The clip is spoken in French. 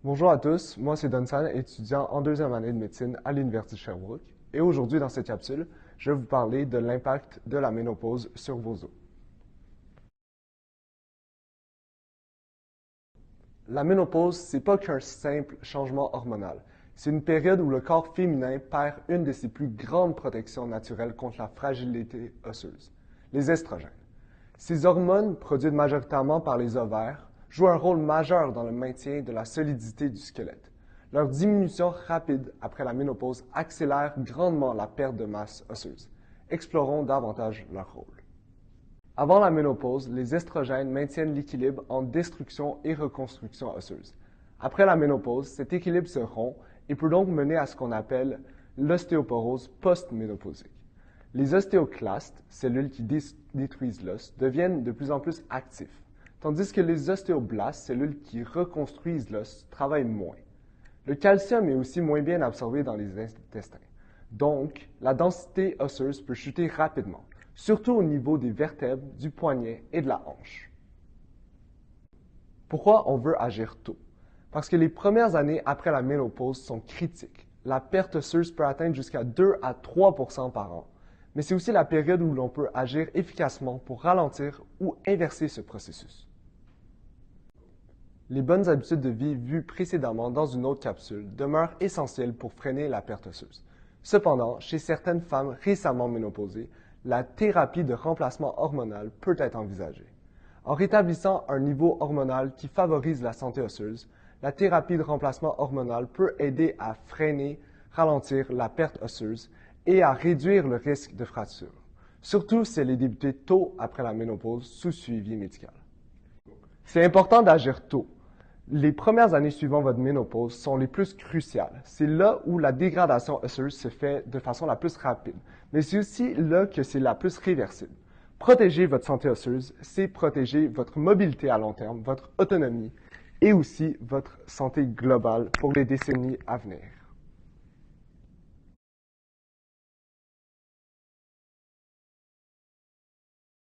Bonjour à tous, moi c'est Dunsan, étudiant en deuxième année de médecine à l'Université de Sherbrooke. Et aujourd'hui, dans cette capsule, je vais vous parler de l'impact de la ménopause sur vos os. La ménopause, c'est pas qu'un simple changement hormonal. C'est une période où le corps féminin perd une de ses plus grandes protections naturelles contre la fragilité osseuse, les estrogènes. Ces hormones, produites majoritairement par les ovaires, jouent un rôle majeur dans le maintien de la solidité du squelette. Leur diminution rapide après la ménopause accélère grandement la perte de masse osseuse. Explorons davantage leur rôle. Avant la ménopause, les estrogènes maintiennent l'équilibre entre destruction et reconstruction osseuse. Après la ménopause, cet équilibre se rompt et peut donc mener à ce qu'on appelle l'ostéoporose post-ménopausique. Les ostéoclastes, cellules qui détruisent l'os, deviennent de plus en plus actifs, tandis que les ostéoblastes, cellules qui reconstruisent l'os, travaillent moins. Le calcium est aussi moins bien absorbé dans les intestins. Donc, la densité osseuse peut chuter rapidement, surtout au niveau des vertèbres, du poignet et de la hanche. Pourquoi on veut agir tôt? Parce que les premières années après la ménopause sont critiques. La perte osseuse peut atteindre jusqu'à 2 à 3 par an, mais c'est aussi la période où l'on peut agir efficacement pour ralentir ou inverser ce processus. Les bonnes habitudes de vie vues précédemment dans une autre capsule demeurent essentielles pour freiner la perte osseuse. Cependant, chez certaines femmes récemment ménopausées, la thérapie de remplacement hormonal peut être envisagée. En rétablissant un niveau hormonal qui favorise la santé osseuse, la thérapie de remplacement hormonal peut aider à freiner, ralentir la perte osseuse et à réduire le risque de fracture, surtout si elle est débutée tôt après la ménopause sous suivi médical. C'est important d'agir tôt. Les premières années suivant votre ménopause sont les plus cruciales. C'est là où la dégradation osseuse se fait de façon la plus rapide, mais c'est aussi là que c'est la plus réversible. Protéger votre santé osseuse, c'est protéger votre mobilité à long terme, votre autonomie et aussi votre santé globale pour les décennies à venir.